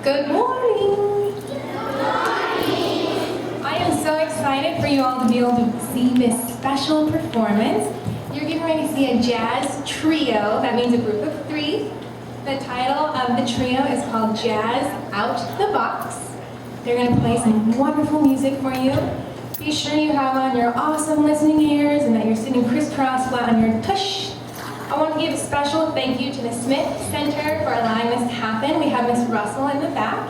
Good morning. I am so excited for you all to be able to see this special performance. You're getting ready to see a jazz trio. That means a group of three. The title of the trio is called Jazz Out the Box. They're going to play some wonderful music for you. Be sure you have on your awesome listening ears and that you're sitting crisscross flat on your tush. I want to give a special thank you to the Smith Center for allowing this to happen. We have Miss Russell in the back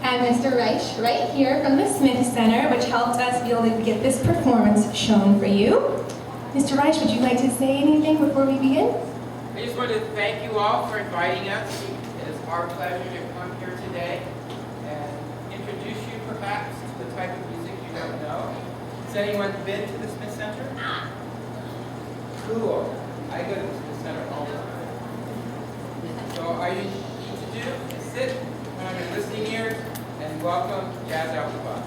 and Mr. Reich right here from the Smith Center, which helped us be able to get this performance shown for you. Mr. Reich, would you like to say anything before we begin? I just wanted to thank you all for inviting us. It is our pleasure to come here today and introduce you perhaps to the type of music you don't know. Has anyone been to the Smith Center? Cool. I go to the Smith Center all the time. So all you need to do is sit on your listening ears and welcome Jazz Out the Box.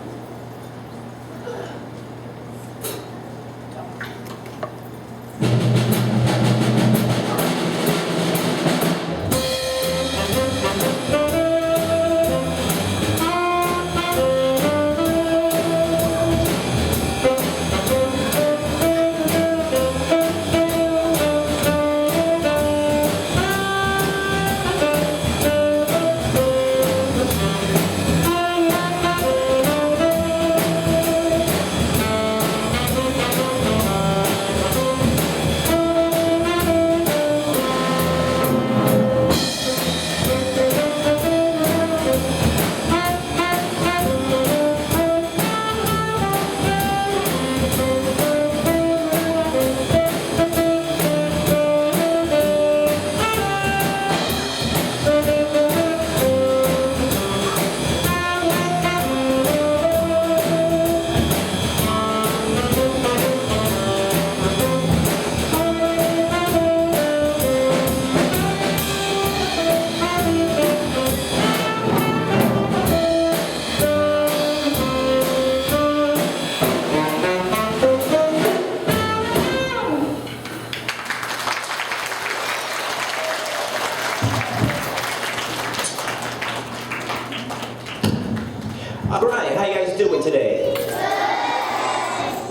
Alright, how you guys doing today?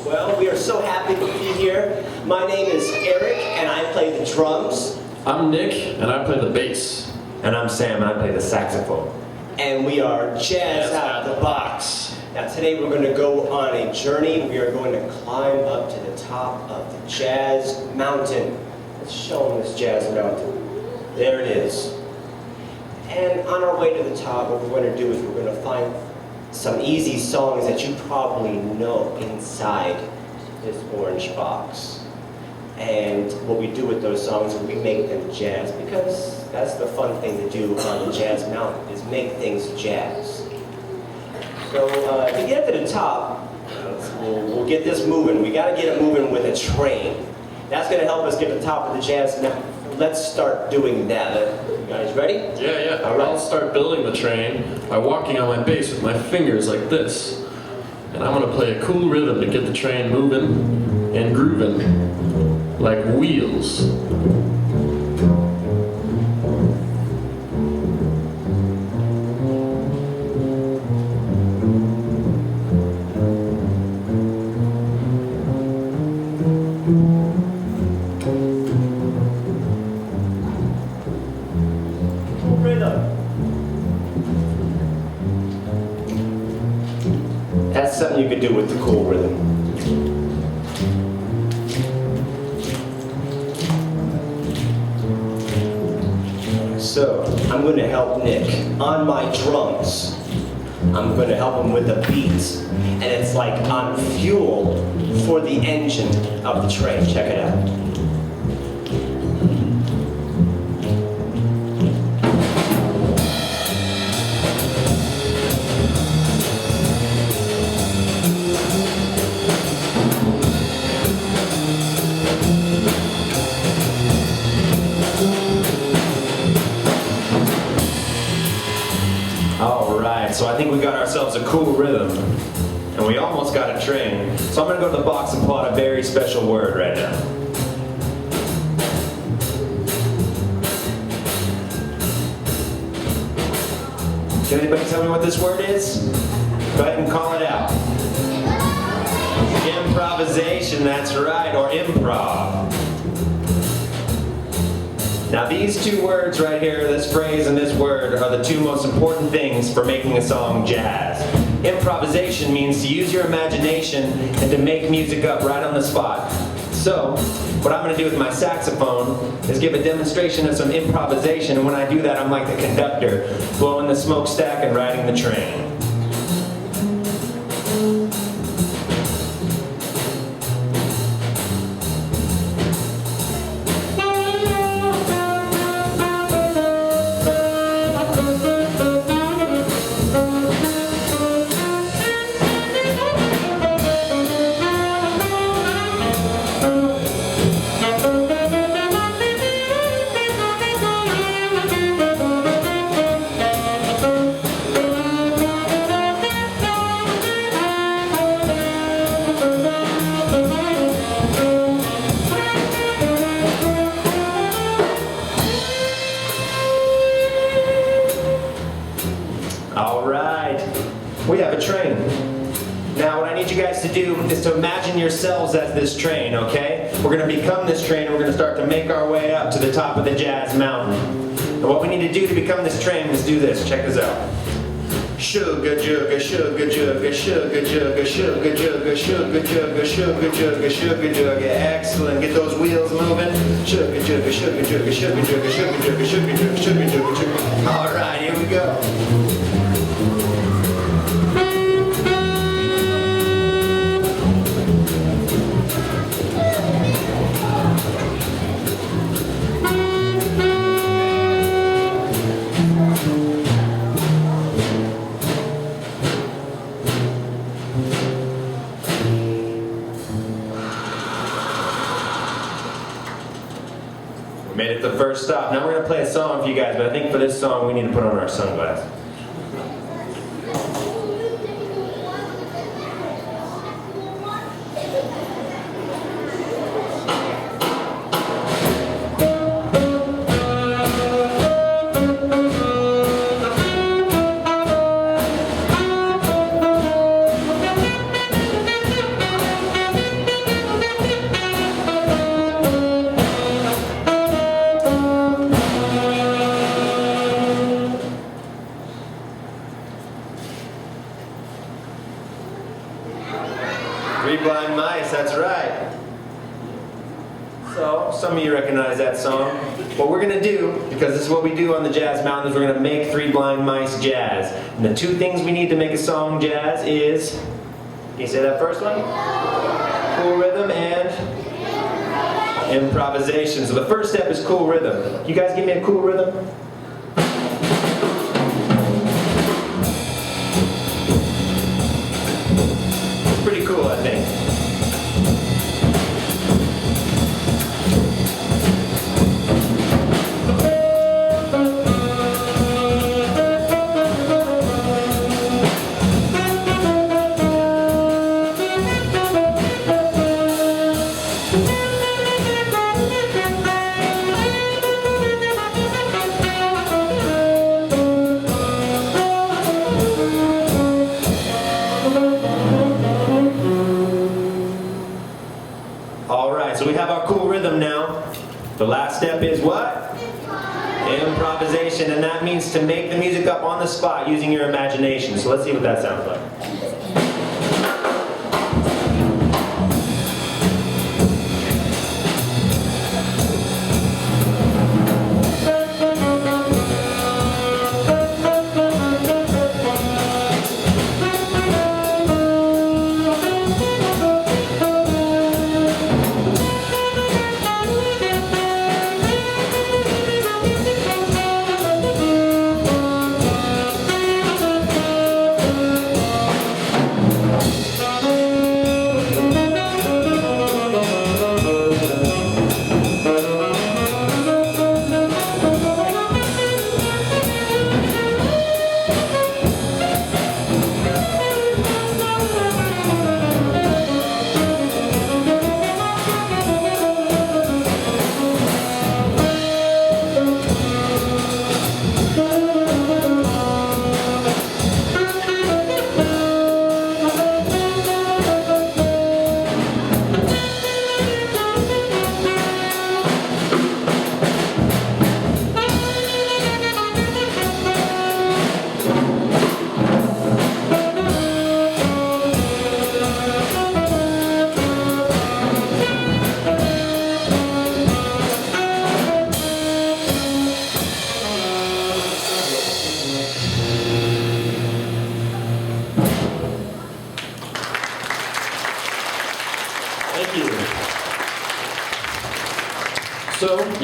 Well, we are so happy to be here. My name is Eric, and I play the drums. I'm Nick, and I play the bass. And I'm Sam, and I play the saxophone. And we are Jazz Out the Box. Now today we're going to go on a journey. We are going to climb up to the top of the Jazz Mountain. Let's show them this Jazz Mountain. There it is. And on our way to the top, what we're going to do is we're going to find some easy songs that you probably know inside this orange box. And what we do with those songs is we make them jazz, because that's the fun thing to do on the Jazz Mountain, is make things jazz. So to get to the top, we'll get this moving. We got to get it moving with a train. That's going to help us get to the top of the Jazz Mountain. Let's start doing that. You guys ready? Yeah. All right. I'll start building the train by walking on my bass with my fingers like this. And I'm going to play a cool rhythm to get the train moving and grooving like wheels. That's something you could do with the cool rhythm. So, I'm going to help Nick on my drums. I'm going to help him with the beats. And it's like I'm fuel for the engine of the train. Check it out. Alright, so I think we got ourselves a cool rhythm. And we almost got a train. So I'm going to go to the box and pull out a very special word right now. Can anybody tell me what this word is? Go ahead and call it out. Improvisation, that's right, or improv. Now these two words right here, this phrase and this word, are the two most important things for making a song jazz. Improvisation means to use your imagination and to make music up right on the spot. So, what I'm going to do with my saxophone is give a demonstration of some improvisation, and when I do that, I'm like the conductor, blowing the smokestack and riding the train. We have a train. Now what I need you guys to do is to imagine yourselves as this train, okay? We're going to become this train and we're going to start to make our way up to the top of the jazz mountain. And what we need to do to become this train is do this. Check this out. Sugar, sugar, sugar, sugar, sugar, sugar, sugar, sugar, sugar, sugar, sugar, sugar, sugar, sugar. Excellent. Get those wheels moving. Sugar, sugar, sugar, sugar, sugar, sugar, sugar, sugar, sugar, sugar, sugar, sugar. All right, here we go. Made it the first stop. Now we're going to play a song for you guys, but I think for this song we need to put on our sunglasses. Three Blind Mice, that's right. So, some of you recognize that song. What we're going to do, because this is what we do on the Jazz Mountain, is we're going to make Three Blind Mice jazz. And the two things we need to make a song jazz is, can you say that first one? Cool rhythm and improvisation. So the first step is cool rhythm. You guys give me a cool rhythm? Pretty cool, I think. So we have our cool rhythm now. The last step is what? Improvisation, and that means to make the music up on the spot using your imagination. So let's see what that sounds like.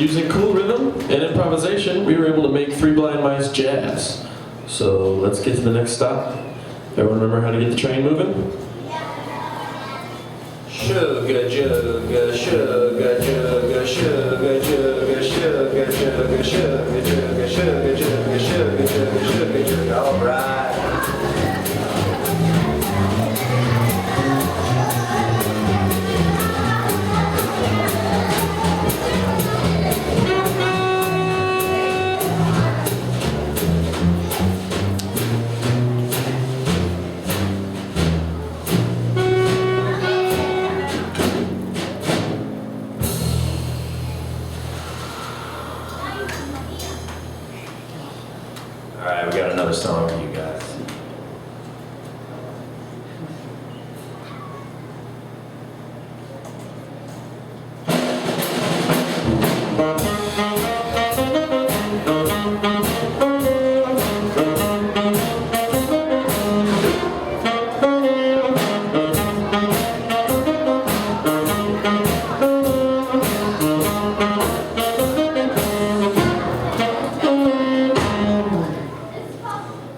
using cool rhythm and improvisation, we were able to make Three Blind Mice jazz. So let's get to the next stop. Everyone remember how to get the train moving? Sugar, sugar, sugar, sugar, sugar, sugar, sugar, sugar, sugar, sugar, sugar, sugar, sugar, sugar, sugar. All right. All right, we got another song for you guys.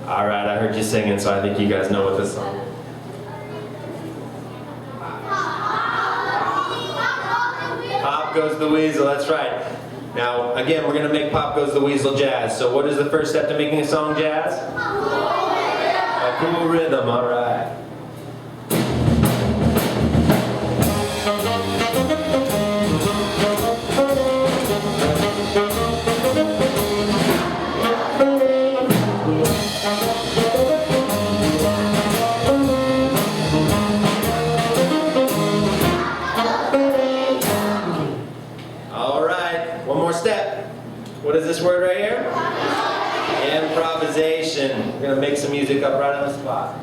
All right, I heard you singing, so I think you guys know what this song is. Pop Goes the Weasel, that's right. Now, again, we're going to make Pop Goes the Weasel jazz. So what is the first step to making a song jazz? A cool rhythm, all right. All right, one more step. What is this word right here? Improvisation. We're gonna make some music up right on the spot.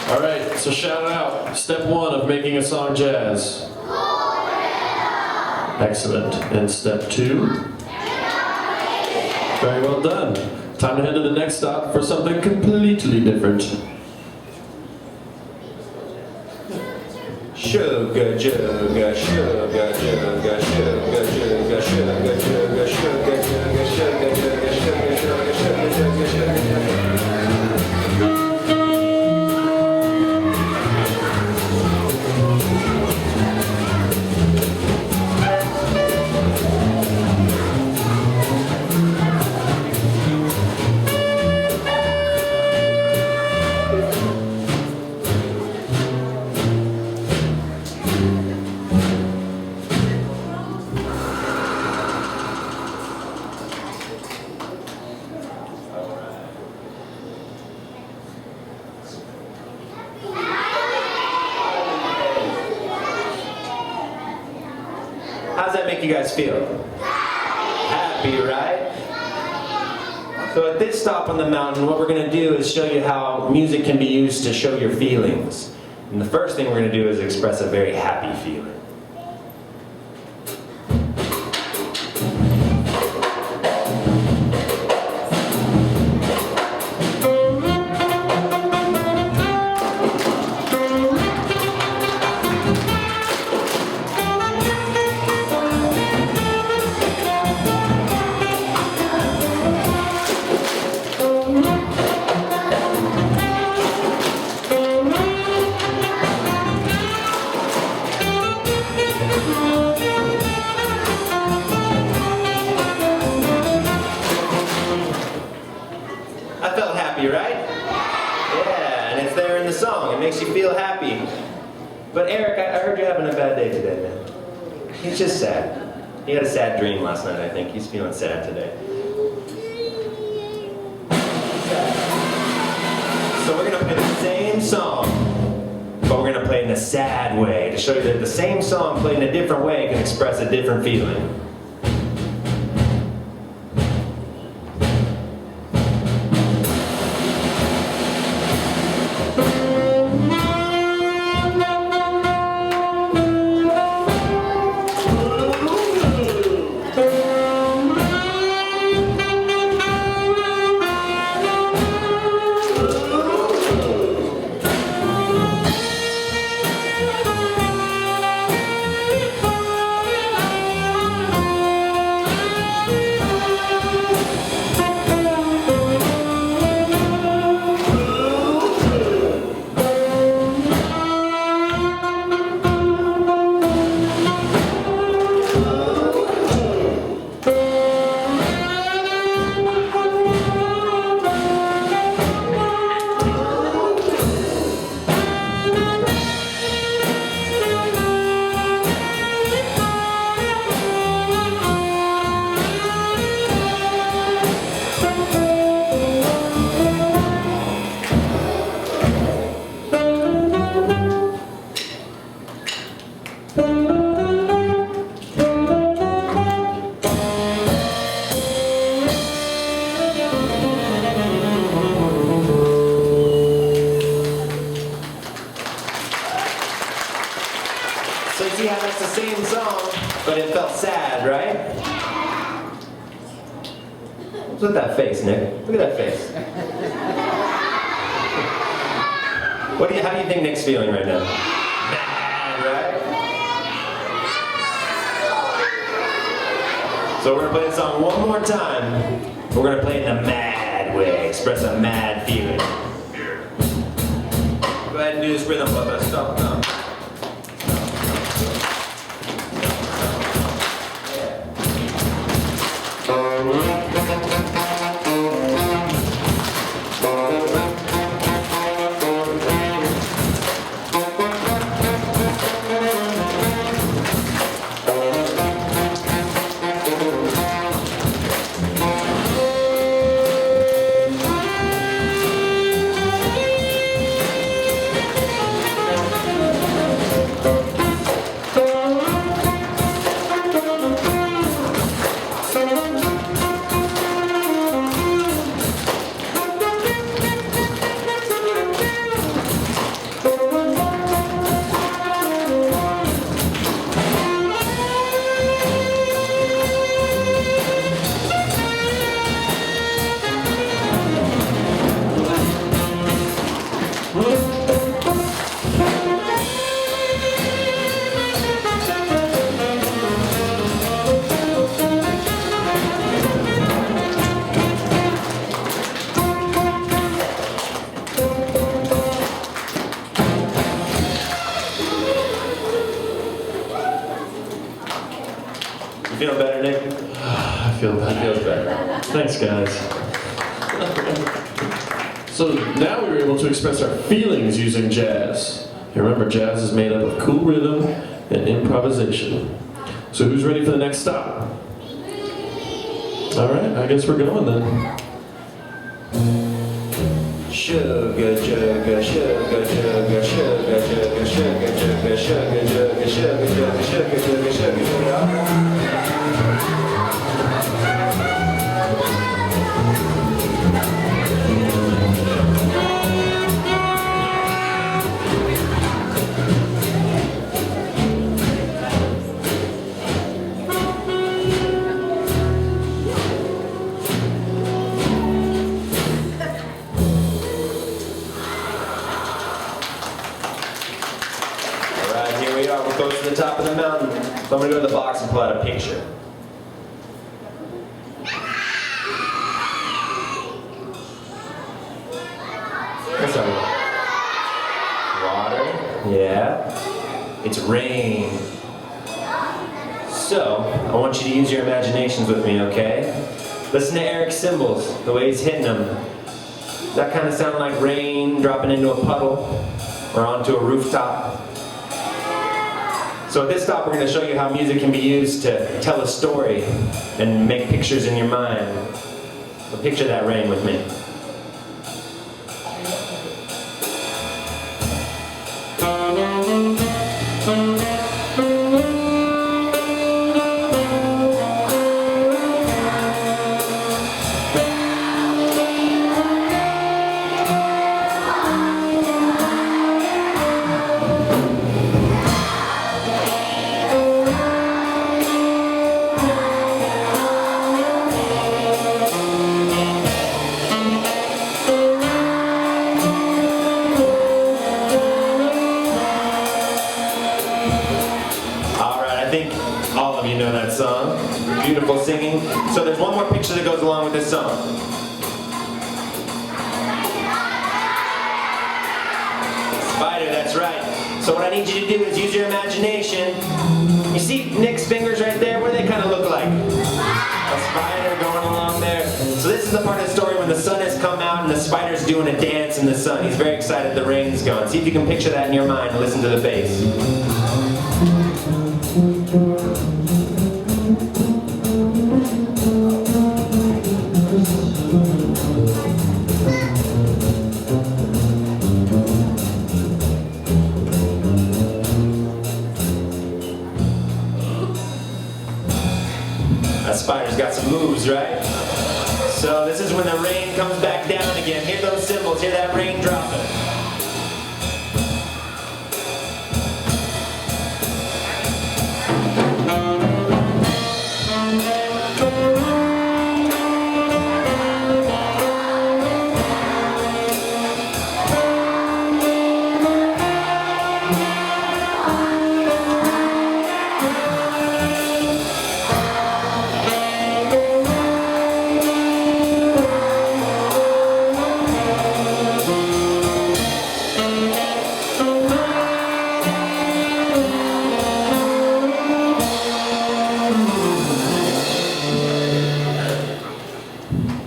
All right, so shout it out. Step one of making a song jazz. Excellent. And step two? Very well done. Time to head to the next stop for something completely different. Sugar, sugar, sugar, sugar, sugar, sugar, sugar, sugar, sugar, sugar, sugar, sugar, sugar, sugar. How's that make you guys feel? Happy, right? So at this stop on the mountain, what we're going to do is show you how music can be used to show your feelings. And the first thing we're going to do is express a very happy feeling. I felt happy, right? Yeah, and it's there in the song. It makes you feel happy. But Eric, I heard you're having a bad day today, man. He's just sad. He had a sad dream last night, I think. He's feeling sad today. So we're gonna play the same song, but we're gonna play it in a sad way to show you that the same song played in a different way can express a different feeling. So you see how that's the same song, but it felt sad, right? What's with that face, Nick? Look at that face. How do you think Nick's feeling right now? Mad, right? So we're gonna play the song one more time. We're gonna play it in a mad way, express a mad feeling. Go ahead and do this rhythm with us. Stop, stop. You feeling better, Nick? I feel better. Feels better. Thanks, guys. So now we were able to express our feelings using jazz. And remember, jazz is made up of cool rhythm and improvisation. So who's ready for the next stop? All right, I guess we're going then. Sugar, sugar, sugar, sugar, sugar, sugar, sugar, sugar, sugar, sugar, sugar, sugar, sugar, sugar, sugar. So I'm gonna go to the box and pull out a picture. What's that? Water. Yeah. It's rain. So, I want you to use your imaginations with me, okay? Listen to Eric's cymbals, the way he's hitting them. Does that kind of sound like rain dropping into a puddle or onto a rooftop? So at this stop, we're going to show you how music can be used to tell a story and make pictures in your mind. So picture that rain with me. All of you know that song. Beautiful singing. So there's one more picture that goes along with this song. Spider, that's right. So what I need you to do is use your imagination. You see Nick's fingers right there? What do they kind of look like? A spider going along there. So this is the part of the story when the sun has come out and the spider's doing a dance in the sun. He's very excited the rain's gone. See if you can picture that in your mind and listen to the bass. That spider's got some moves, right? So this is when the rain comes back down again. Hear those cymbals, hear that rain dropping.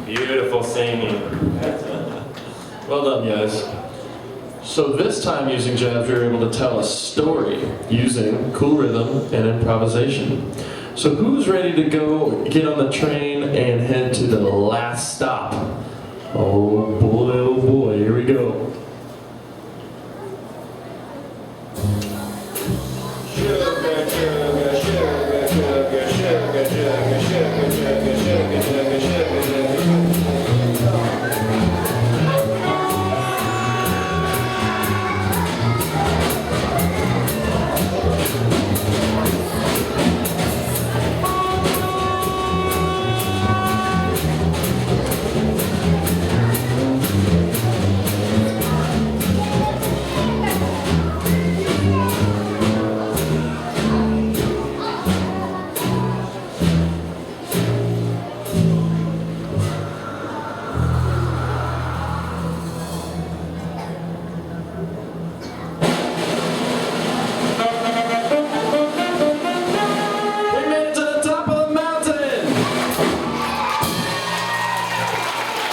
Beautiful singing. Well done, guys. So this time using jazz, we were able to tell a story using cool rhythm and improvisation. So who's ready to go get on the train and head to the last stop? Oh boy, here we go.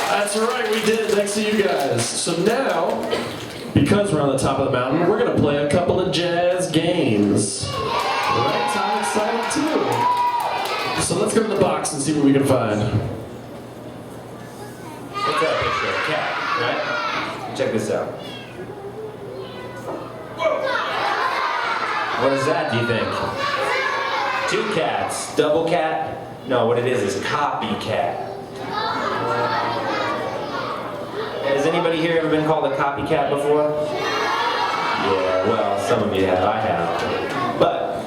That's right, we did, thanks to you guys. So now, because we're on the top of the mountain, we're going to play a couple of jazz games. Right, I'm excited too. So let's go to the box and see what we can find. What's that picture? A cat, right? Check this out. What is that, do you think? Two cats. Double cat? No, what it is copycat. Has anybody here ever been called a copycat before? Yeah, well, some of you have. I have. But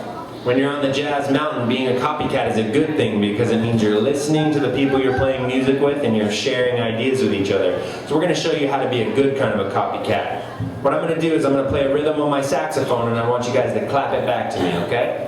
when you're on the jazz mountain, being a copycat is a good thing because it means you're listening to the people you're playing music with and you're sharing ideas with each other. So we're going to show you how to be a good kind of a copycat. What I'm going to do is I'm going to play a rhythm on my saxophone and I want you guys to clap it back to me, okay?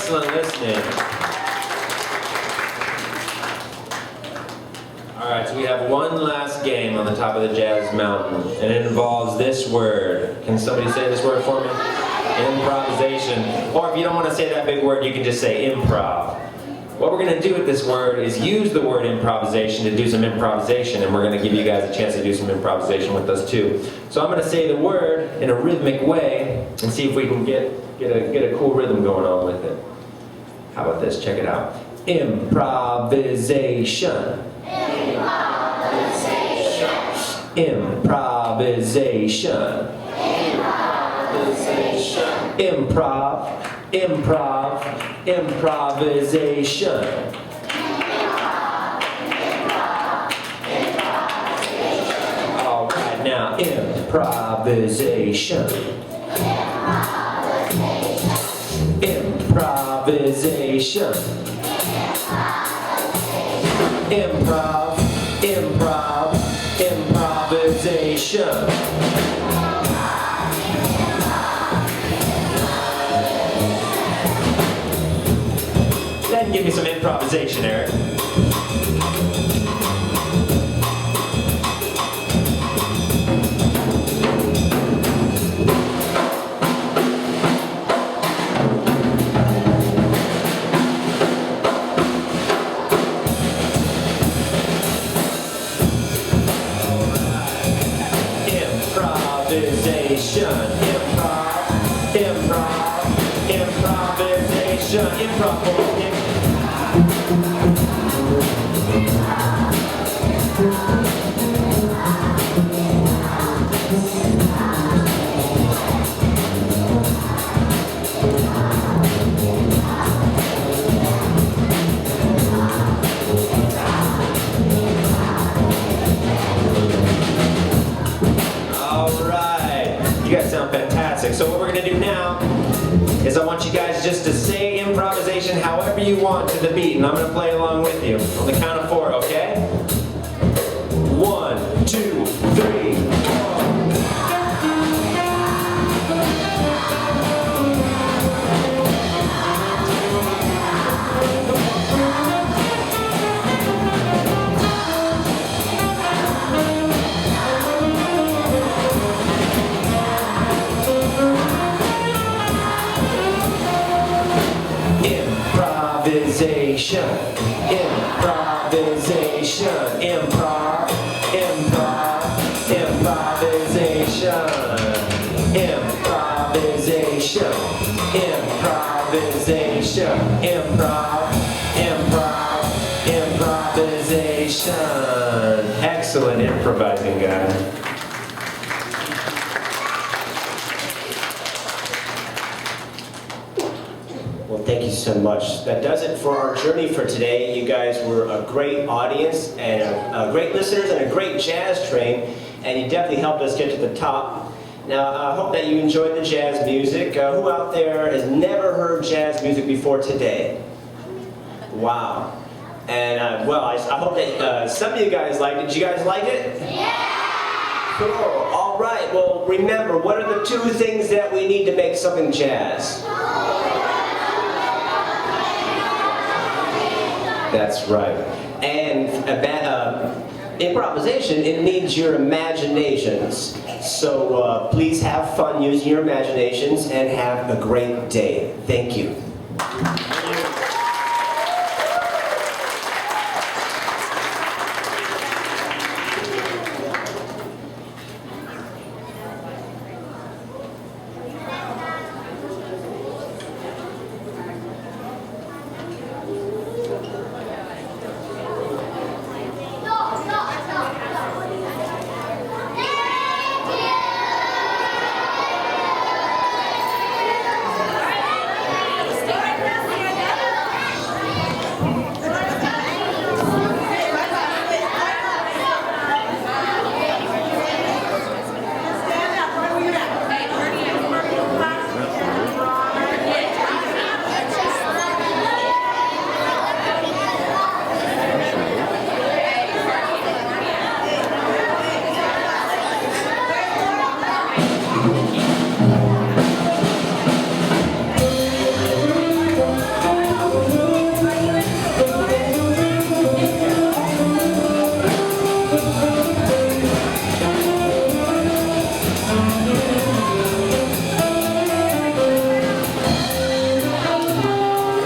Excellent listening. All right, so we have one last game on the top of the Jazz Mountain, and it involves this word. Can somebody say this word for me? Improvisation. Or if you don't want to say that big word, you can just say improv. What we're going to do with this word is use the word improvisation to do some improvisation, and we're going to give you guys a chance to do some improvisation with us too. So I'm going to say the word in a rhythmic way and see if we can get a cool rhythm going on with it. How about this? Check it out. Improvisation. Improvisation. Improv, improv, improvisation. All right, now improvisation. Improvisation. Improv, improv, improvisation. Then give me some improvisation, Eric. Improvisation, improv, improv, improvisation, improv. You guys sound fantastic. So what we're going to do now is I want you guys just to say improvisation however you want to the beat, and I'm going to play along with you on the count of 4, okay? 1, 2, 3, 4. Improvisation, improvisation, improv, improv, improvisation, improvisation, improvisation, improv, improv, improvisation. Excellent improvising, guys. Well, thank you so much. That does it for our journey for today. You guys were a great audience and great listeners and a great jazz train, and you definitely helped us get to the top. Now, I hope that you enjoyed the jazz music. Who out there has never heard jazz music before today? Wow. And, well, I hope that some of you guys liked it. Did you guys like it? Yeah! Cool. All right. Well, remember, what are the 2 things that we need to make something jazz? That's right. And improvisation, it needs your imaginations. So please have fun using your imaginations and have a great day. Thank you.